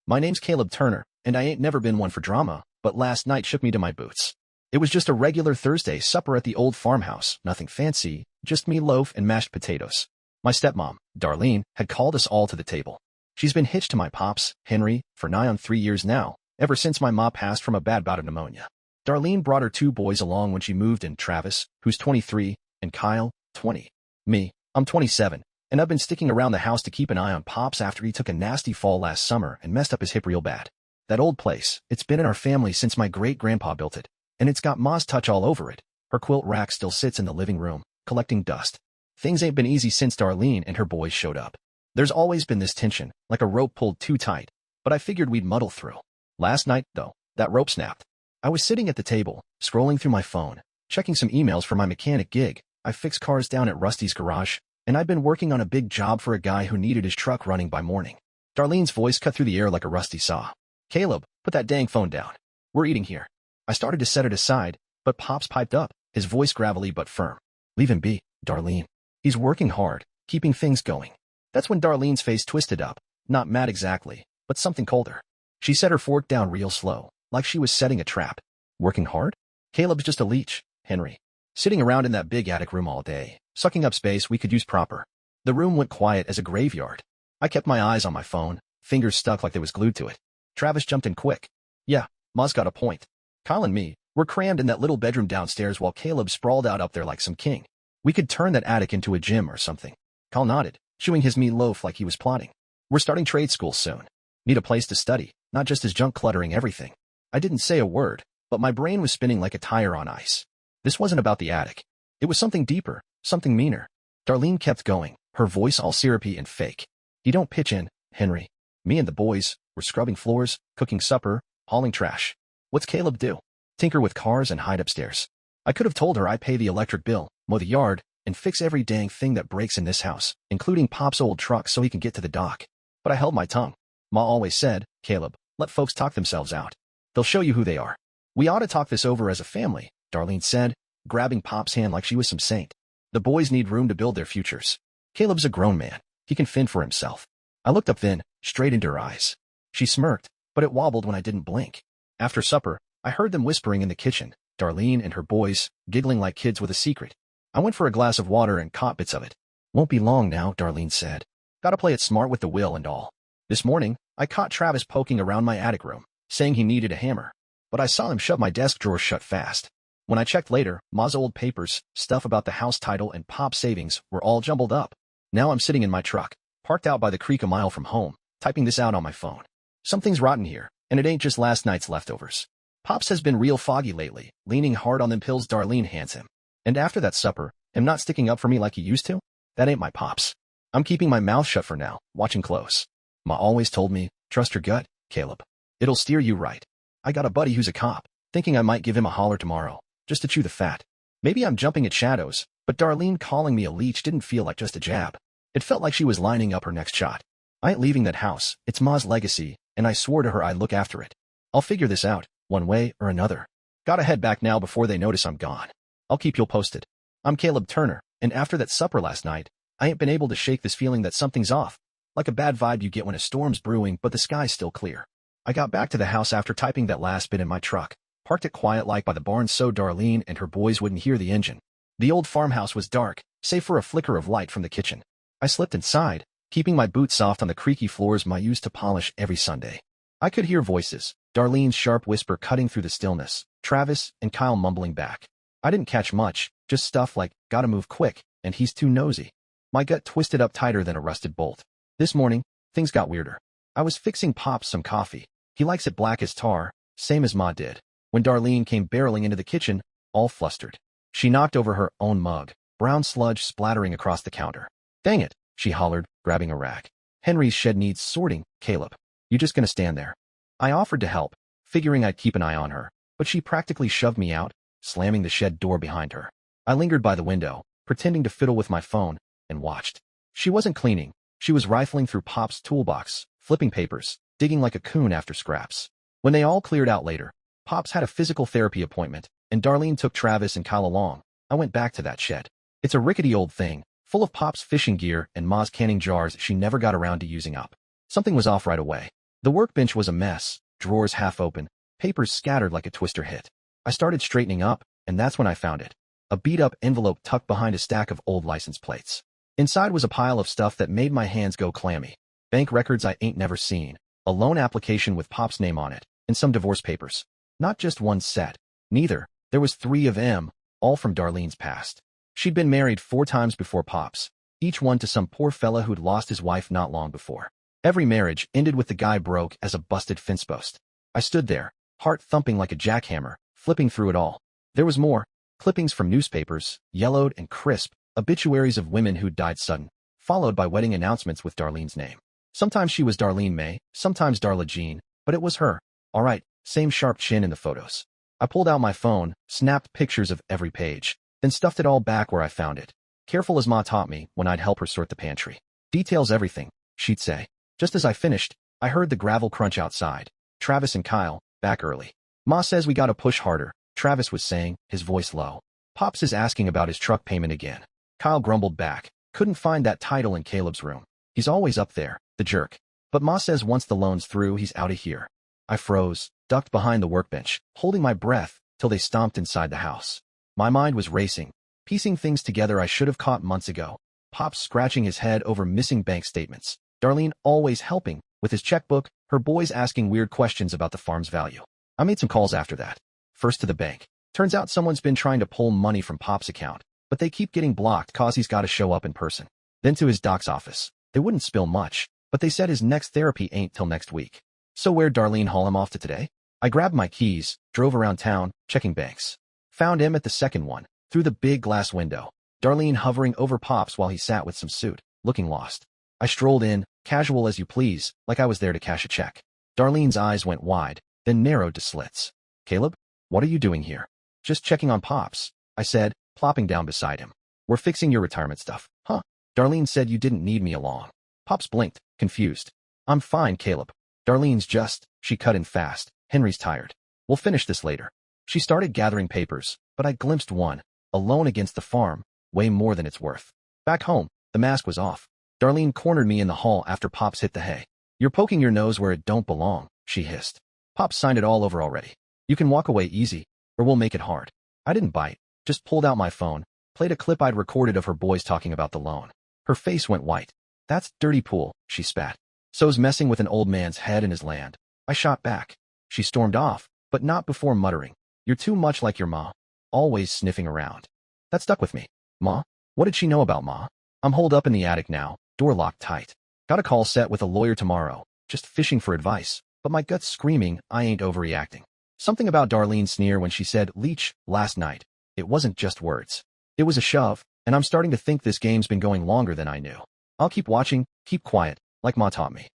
My name's Caleb Turner, and I ain't never been one for drama, but last night shook me to my boots. It was just a regular Thursday supper at the old farmhouse, nothing fancy, just meatloaf and mashed potatoes. My stepmom, Darlene, had called us all to the table. She's been hitched to my pops, Henry, for nigh on 3 years now, ever since my ma passed from a bad bout of pneumonia. Darlene brought her 2 boys along when she moved in, Travis, who's 23, and Kyle, 20. Me, I'm 27, and I've been sticking around the house to keep an eye on Pops after he took a nasty fall last summer and messed up his hip real bad. That old place, it's been in our family since my great-grandpa built it, and it's got Ma's touch all over it. Her quilt rack still sits in the living room, collecting dust. Things ain't been easy since Darlene and her boys showed up. There's always been this tension, like a rope pulled too tight, but I figured we'd muddle through. Last night, though, that rope snapped. I was sitting at the table, scrolling through my phone, checking some emails for my mechanic gig. I fix cars down at Rusty's garage, and I'd been working on a big job for a guy who needed his truck running by morning. Darlene's voice cut through the air like a rusty saw. "Caleb, put that dang phone down. We're eating here." I started to set it aside, but Pops piped up, his voice gravelly but firm. "Leave him be, Darlene. He's working hard, keeping things going." That's when Darlene's face twisted up, not mad exactly, but something colder. She set her fork down real slow, like she was setting a trap. "Working hard? Caleb's just a leech, Henry. Sitting around in that big attic room all day, sucking up space we could use proper." The room went quiet as a graveyard. I kept my eyes on my phone, fingers stuck like they was glued to it. Travis jumped in quick. "Yeah, Ma's got a point. Kyle and me, we're crammed in that little bedroom downstairs while Caleb sprawled out up there like some king. We could turn that attic into a gym or something." Kyle nodded, chewing his meatloaf like he was plotting. "We're starting trade school soon. Need a place to study, not just his junk cluttering everything." I didn't say a word, but my brain was spinning like a tire on ice. This wasn't about the attic. It was something deeper, something meaner. Darlene kept going, her voice all syrupy and fake. "You don't pitch in, Henry. Me and the boys, we're scrubbing floors, cooking supper, hauling trash. What's Caleb do? Tinker with cars and hide upstairs." I could have told her I pay the electric bill, mow the yard, and fix every dang thing that breaks in this house, including Pop's old truck so he can get to the dock. But I held my tongue. Ma always said, "Caleb, let folks talk themselves out. They'll show you who they are." "We ought to talk this over as a family," Darlene said, grabbing Pop's hand like she was some saint. "The boys need room to build their futures. Caleb's a grown man. He can fend for himself." I looked up then, straight into her eyes. She smirked, but it wobbled when I didn't blink. After supper, I heard them whispering in the kitchen, Darlene and her boys, giggling like kids with a secret. I went for a glass of water and caught bits of it. "Won't be long now," Darlene said. "Gotta play it smart with the will and all." This morning, I caught Travis poking around my attic room, saying he needed a hammer. But I saw him shove my desk drawer shut fast. When I checked later, Ma's old papers, stuff about the house title and Pop's savings were all jumbled up. Now I'm sitting in my truck, parked out by the creek a mile from home, typing this out on my phone. Something's rotten here, and it ain't just last night's leftovers. Pops has been real foggy lately, leaning hard on them pills Darlene hands him. And after that supper, him not sticking up for me like he used to? That ain't my Pops. I'm keeping my mouth shut for now, watching close. Ma always told me, "Trust your gut, Caleb. It'll steer you right." I got a buddy who's a cop, thinking I might give him a holler tomorrow, just to chew the fat. Maybe I'm jumping at shadows, but Darlene calling me a leech didn't feel like just a jab. It felt like she was lining up her next shot. I ain't leaving that house, it's Ma's legacy, and I swore to her I'd look after it. I'll figure this out, one way or another. Gotta head back now before they notice I'm gone. I'll keep you posted. I'm Caleb Turner, and after that supper last night, I ain't been able to shake this feeling that something's off, like a bad vibe you get when a storm's brewing but the sky's still clear. I got back to the house after typing that last bit in my truck, parked it quiet like by the barn so Darlene and her boys wouldn't hear the engine. The old farmhouse was dark, save for a flicker of light from the kitchen. I slipped inside, keeping my boots soft on the creaky floors Ma used to polish every Sunday. I could hear voices, Darlene's sharp whisper cutting through the stillness, Travis and Kyle mumbling back. I didn't catch much, just stuff like, "Gotta move quick," and "He's too nosy." My gut twisted up tighter than a rusted bolt. This morning, things got weirder. I was fixing Pops some coffee. He likes it black as tar, same as Ma did, when Darlene came barreling into the kitchen, all flustered. She knocked over her own mug, brown sludge splattering across the counter. "Dang it," she hollered, grabbing a rack. "Henry's shed needs sorting, Caleb. You just gonna stand there?" I offered to help, figuring I'd keep an eye on her, but she practically shoved me out, slamming the shed door behind her. I lingered by the window, pretending to fiddle with my phone, and watched. She wasn't cleaning. She was rifling through Pop's toolbox, flipping papers, digging like a coon after scraps. When they all cleared out later, Pops had a physical therapy appointment, and Darlene took Travis and Kyle along. I went back to that shed. It's a rickety old thing, full of Pop's fishing gear and Ma's canning jars she never got around to using up. Something was off right away. The workbench was a mess, drawers half open, papers scattered like a twister hit. I started straightening up, and that's when I found it. A beat-up envelope tucked behind a stack of old license plates. Inside was a pile of stuff that made my hands go clammy. Bank records I ain't never seen, a loan application with Pop's name on it, and some divorce papers. Not just one set. Neither. There was 3 of them, all from Darlene's past. She'd been married 4 times before Pop's, each one to some poor fella who'd lost his wife not long before. Every marriage ended with the guy broke as a busted fence post. I stood there, heart thumping like a jackhammer, flipping through it all. There was more. Clippings from newspapers, yellowed and crisp, obituaries of women who'd died sudden, followed by wedding announcements with Darlene's name. Sometimes she was Darlene May, sometimes Darla Jean, but it was her. All right, same sharp chin in the photos. I pulled out my phone, snapped pictures of every page, then stuffed it all back where I found it. Careful as Ma taught me when I'd help her sort the pantry. Details everything, she'd say. Just as I finished, I heard the gravel crunch outside. Travis and Kyle, back early. Ma says we gotta push harder, Travis was saying, his voice low. Pops is asking about his truck payment again. Kyle grumbled back. Couldn't find that title in Caleb's room. He's always up there, the jerk. But Ma says once the loan's through, he's out of here. I froze, ducked behind the workbench, holding my breath till they stomped inside the house. My mind was racing, piecing things together I should have caught months ago. Pops scratching his head over missing bank statements. Darlene always helping with his checkbook, her boys asking weird questions about the farm's value. I made some calls after that. First to the bank. Turns out someone's been trying to pull money from Pop's account, but they keep getting blocked cause he's gotta show up in person. Then to his doc's office. They wouldn't spill much, but they said his next therapy ain't till next week. So where'd Darlene haul him off to today? I grabbed my keys, drove around town, checking banks. Found him at the second one, through the big glass window. Darlene hovering over Pops while he sat with some suit, looking lost. I strolled in, casual as you please, like I was there to cash a check. Darlene's eyes went wide, then narrowed to slits. Caleb? What are you doing here? Just checking on Pops, I said, plopping down beside him. We're fixing your retirement stuff. Huh? Darlene said you didn't need me along. Pops blinked, confused. I'm fine, Caleb. Darlene's just, she cut in fast. Henry's tired. We'll finish this later. She started gathering papers, but I glimpsed one, a loan against the farm, way more than it's worth. Back home, the mask was off. Darlene cornered me in the hall after Pops hit the hay. You're poking your nose where it don't belong, she hissed. Pops signed it all over already. You can walk away easy, or we'll make it hard. I didn't bite, just pulled out my phone, played a clip I'd recorded of her boys talking about the loan. Her face went white. That's dirty pool, she spat. So's messing with an old man's head and his land. I shot back. She stormed off, but not before muttering. You're too much like your ma. Always sniffing around. That stuck with me. Ma? What did she know about Ma? I'm holed up in the attic now, door locked tight. Got a call set with a lawyer tomorrow, just fishing for advice, but my gut's screaming I ain't overreacting. Something about Darlene's sneer when she said leech last night. It wasn't just words. It was a shove, and I'm starting to think this game's been going longer than I knew. I'll keep watching, keep quiet, like Ma taught me.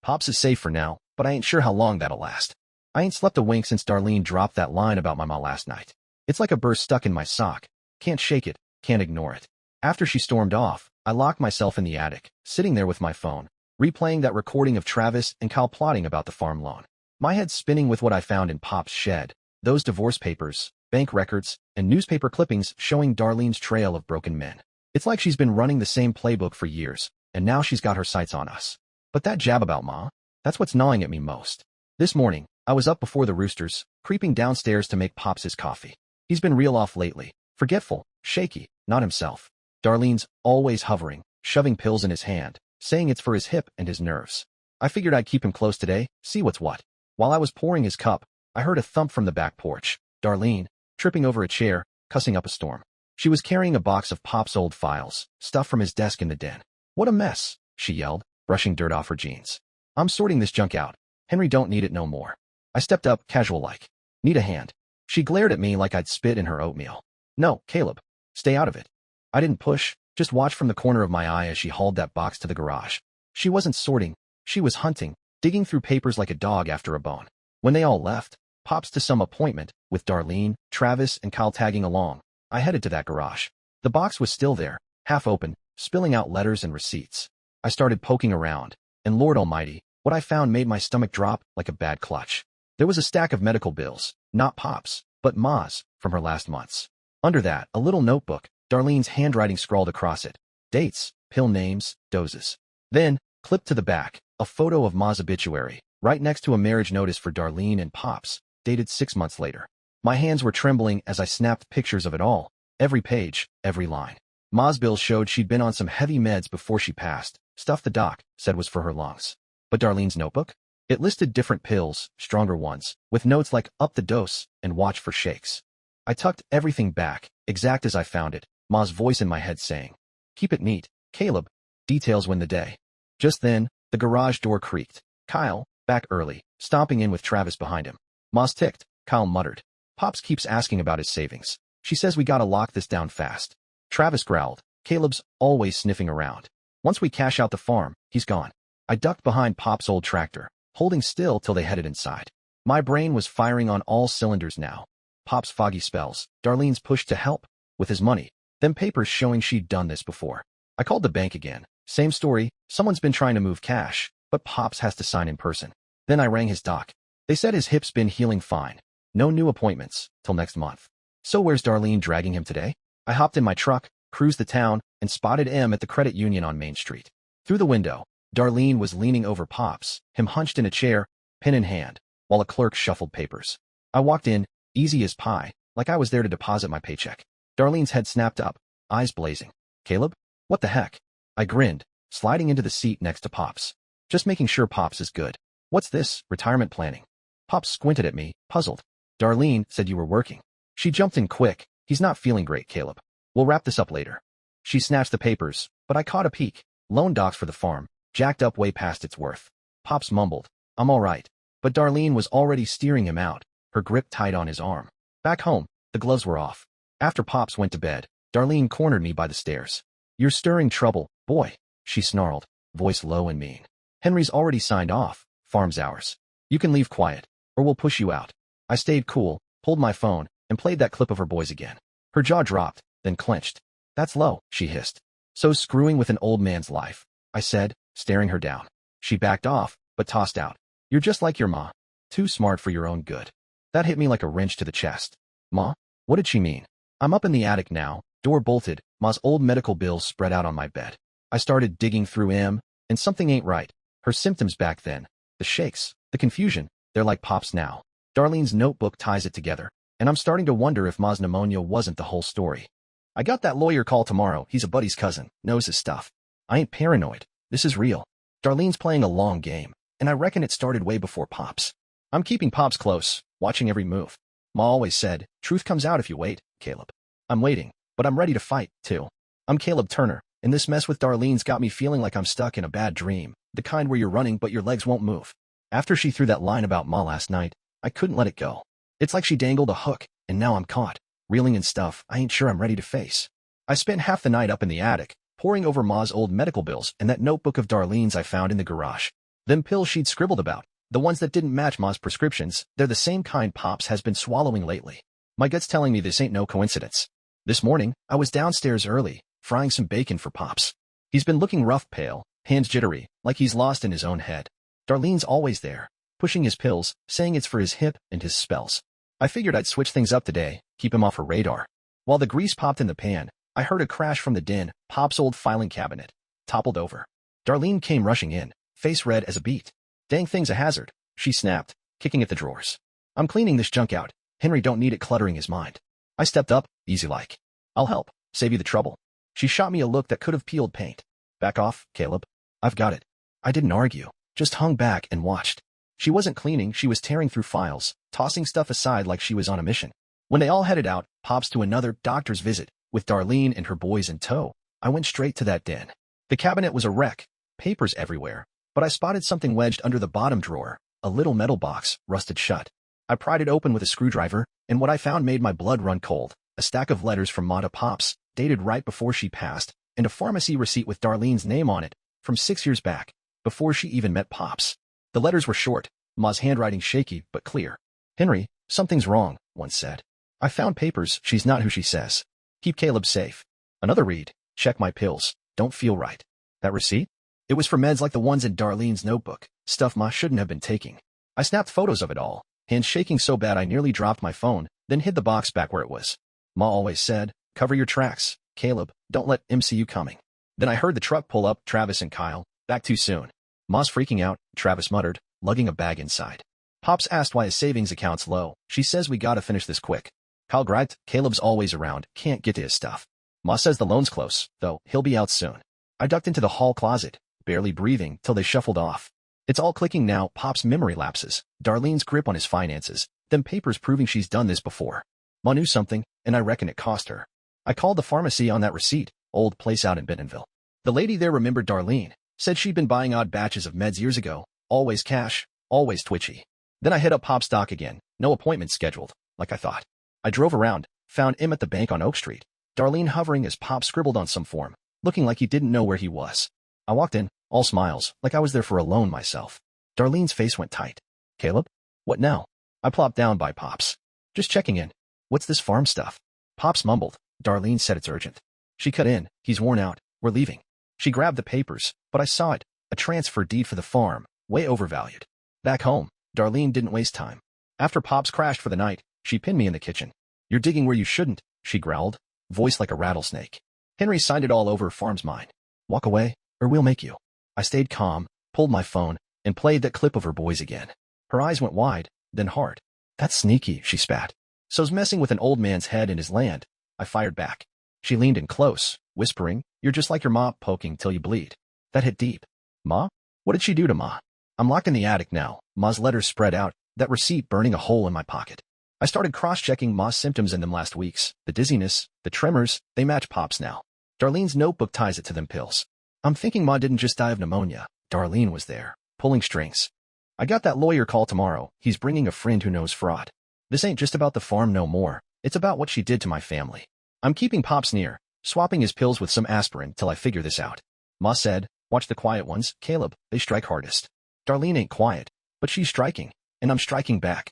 Pops is safe for now, but I ain't sure how long that'll last. I ain't slept a wink since Darlene dropped that line about my ma last night. It's like a burr stuck in my sock. Can't shake it, can't ignore it. After she stormed off, I locked myself in the attic, sitting there with my phone, replaying that recording of Travis and Kyle plotting about the farm loan. My head spinning with what I found in Pop's shed, those divorce papers, bank records, and newspaper clippings showing Darlene's trail of broken men. It's like she's been running the same playbook for years, and now she's got her sights on us. But that jab about Ma, that's what's gnawing at me most. This morning, I was up before the roosters, creeping downstairs to make Pops his coffee. He's been real off lately, forgetful, shaky, not himself. Darlene's always hovering, shoving pills in his hand, saying it's for his hip and his nerves. I figured I'd keep him close today, see what's what. While I was pouring his cup, I heard a thump from the back porch. Darlene, tripping over a chair, cussing up a storm. She was carrying a box of Pop's old files, stuff from his desk in the den. What a mess, she yelled, brushing dirt off her jeans. I'm sorting this junk out. Henry don't need it no more. I stepped up, casual-like. Need a hand. She glared at me like I'd spit in her oatmeal. No, Caleb. Stay out of it. I didn't push, just watched from the corner of my eye as she hauled that box to the garage. She wasn't sorting. She was hunting, digging through papers like a dog after a bone. When they all left, Pops to some appointment, with Darlene, Travis, and Kyle tagging along, I headed to that garage. The box was still there, half open, spilling out letters and receipts. I started poking around, and Lord Almighty, what I found made my stomach drop like a bad clutch. There was a stack of medical bills, not Pop's, but Ma's, from her last months. Under that, a little notebook, Darlene's handwriting scrawled across it. Dates, pill names, doses. Then, clipped to the back, a photo of Ma's obituary, right next to a marriage notice for Darlene and Pops, dated 6 months later. My hands were trembling as I snapped pictures of it all, every page, every line. Ma's bill showed she'd been on some heavy meds before she passed, stuff the doc said was for her lungs. But Darlene's notebook? It listed different pills, stronger ones, with notes like up the dose and watch for shakes. I tucked everything back, exact as I found it, Ma's voice in my head saying, "Keep it neat, Caleb. Details win the day." Just then, the garage door creaked. Kyle, back early, stomping in with Travis behind him. "Ma's ticked," Kyle muttered. "Pops keeps asking about his savings. She says we gotta lock this down fast." Travis growled. "Caleb's always sniffing around. Once we cash out the farm, he's gone." I ducked behind Pop's old tractor, holding still till they headed inside. My brain was firing on all cylinders now. Pop's foggy spells, Darlene's push to help, with his money, them papers showing she'd done this before. I called the bank again. Same story, someone's been trying to move cash, but Pops has to sign in person. Then I rang his doc. They said his hip's been healing fine. No new appointments, till next month. So where's Darlene dragging him today? I hopped in my truck, cruised the town, and spotted M at the credit union on Main Street. Through the window, Darlene was leaning over Pops, him hunched in a chair, pen in hand, while a clerk shuffled papers. I walked in, easy as pie, like I was there to deposit my paycheck. Darlene's head snapped up, eyes blazing. "Caleb? What the heck?" I grinned, sliding into the seat next to Pops. "Just making sure Pops is good." "What's this, retirement planning?" Pops squinted at me, puzzled. "Darlene said you were working." She jumped in quick. "He's not feeling great, Caleb. We'll wrap this up later." She snatched the papers, but I caught a peek. Loan docs for the farm, jacked up way past its worth. Pops mumbled, "I'm all right." But Darlene was already steering him out, her grip tight on his arm. Back home, the gloves were off. After Pops went to bed, Darlene cornered me by the stairs. "You're stirring trouble, boy," she snarled, voice low and mean. "Henry's already signed off. Farm's ours. You can leave quiet, or we'll push you out." I stayed cool, pulled my phone, and played that clip of her boys again. Her jaw dropped, then clenched. "That's low," she hissed. "So screwing with an old man's life," I said, staring her down. She backed off, but tossed out, "You're just like your ma. Too smart for your own good." That hit me like a wrench to the chest. Ma? What did she mean? I'm up in the attic now, door bolted, Ma's old medical bills spread out on my bed. I started digging through M, and something ain't right. Her symptoms back then, the shakes, the confusion, they're like Pops now. Darlene's notebook ties it together, and I'm starting to wonder if Ma's pneumonia wasn't the whole story. "I got that lawyer call tomorrow. He's a buddy's cousin, knows his stuff. I ain't paranoid. This is real. Darlene's playing a long game, and I reckon it started way before Pops. I'm keeping Pops close, watching every move. Ma always said, truth comes out if you wait, Caleb. I'm waiting, but I'm ready to fight, too. I'm Caleb Turner, and this mess with Darlene's got me feeling like I'm stuck in a bad dream, the kind where you're running but your legs won't move. After she threw that line about Ma last night, I couldn't let it go. It's like she dangled a hook, and now I'm caught, reeling in stuff I ain't sure I'm ready to face." I spent half the night up in the attic, poring over Ma's old medical bills and that notebook of Darlene's I found in the garage. Them pills she'd scribbled about, the ones that didn't match Ma's prescriptions, they're the same kind Pops has been swallowing lately. My gut's telling me this ain't no coincidence. This morning, I was downstairs early, frying some bacon for Pops. He's been looking rough pale, hands jittery, like he's lost in his own head. Darlene's always there, pushing his pills, saying it's for his hip and his spells. I figured I'd switch things up today, keep him off her radar. While the grease popped in the pan, I heard a crash from the den. Pop's old filing cabinet toppled over. Darlene came rushing in, face red as a beet. "Dang thing's a hazard," she snapped, kicking at the drawers. "I'm cleaning this junk out. Henry don't need it cluttering his mind." I stepped up, easy like. "I'll help, save you the trouble." She shot me a look that could have peeled paint. "Back off, Caleb. I've got it." I didn't argue, just hung back and watched. She wasn't cleaning, she was tearing through files, tossing stuff aside like she was on a mission. When they all headed out, Pops to another doctor's visit, with Darlene and her boys in tow, I went straight to that den. The cabinet was a wreck, papers everywhere, but I spotted something wedged under the bottom drawer, a little metal box, rusted shut. I pried it open with a screwdriver, and what I found made my blood run cold. A stack of letters from Ma to Pops, dated right before she passed, and a pharmacy receipt with Darlene's name on it, from 6 years back, before she even met Pops. The letters were short, Ma's handwriting shaky but clear. "Henry, something's wrong," one said. "I found papers, she's not who she says. Keep Caleb safe." Another read, "Check my pills, don't feel right." That receipt? It was for meds like the ones in Darlene's notebook, stuff Ma shouldn't have been taking. I snapped photos of it all, hands shaking so bad I nearly dropped my phone, then hid the box back where it was. Ma always said, "Cover your tracks, Caleb, don't let him see you coming." Then I heard the truck pull up, Travis and Kyle, "Back too soon." "Ma's freaking out," Travis muttered, lugging a bag inside. Pops asked why his savings account's low. She says we gotta finish this quick. Kyle griped, Caleb's always around, can't get to his stuff. Ma says the loan's close, though he'll be out soon. I ducked into the hall closet, barely breathing till they shuffled off. It's all clicking now. Pop's memory lapses, Darlene's grip on his finances, them papers proving she's done this before. Ma knew something, and I reckon it cost her. I called the pharmacy on that receipt, old place out in Bentonville. The lady there remembered Darlene, said she'd been buying odd batches of meds years ago, always cash, always twitchy. Then I hit up Pop's doc again, no appointment scheduled, like I thought. I drove around, found him at the bank on Oak Street, Darlene hovering as Pop scribbled on some form, looking like he didn't know where he was. I walked in, all smiles, like I was there for a loan myself. Darlene's face went tight. Caleb? What now? I plopped down by Pops. Just checking in. What's this farm stuff? Pops mumbled. Darlene said it's urgent. She cut in. He's worn out. We're leaving. She grabbed the papers, but I saw it. A transfer deed for the farm, way overvalued. Back home, Darlene didn't waste time. After Pops crashed for the night, she pinned me in the kitchen. You're digging where you shouldn't, she growled, voice like a rattlesnake. Henry signed it all over farm's mine. Walk away, or we'll make you. I stayed calm, pulled my phone, and played that clip of her boys again. Her eyes went wide, then hard. That's sneaky, she spat. So's messing with an old man's head and his land. I fired back. She leaned in close, whispering, you're just like your ma, poking till you bleed. That hit deep. Ma? What did she do to Ma? I'm locked in the attic now, Ma's letters spread out, that receipt burning a hole in my pocket. I started cross-checking Ma's symptoms in them last weeks. The dizziness, the tremors, they match Pop's now. Darlene's notebook ties it to them pills. I'm thinking Ma didn't just die of pneumonia. Darlene was there, pulling strings. I got that lawyer call tomorrow. He's bringing a friend who knows fraud. This ain't just about the farm no more. It's about what she did to my family. I'm keeping Pops near, swapping his pills with some aspirin till I figure this out. Ma said, watch the quiet ones, Caleb, they strike hardest. Darlene ain't quiet, but she's striking, and I'm striking back.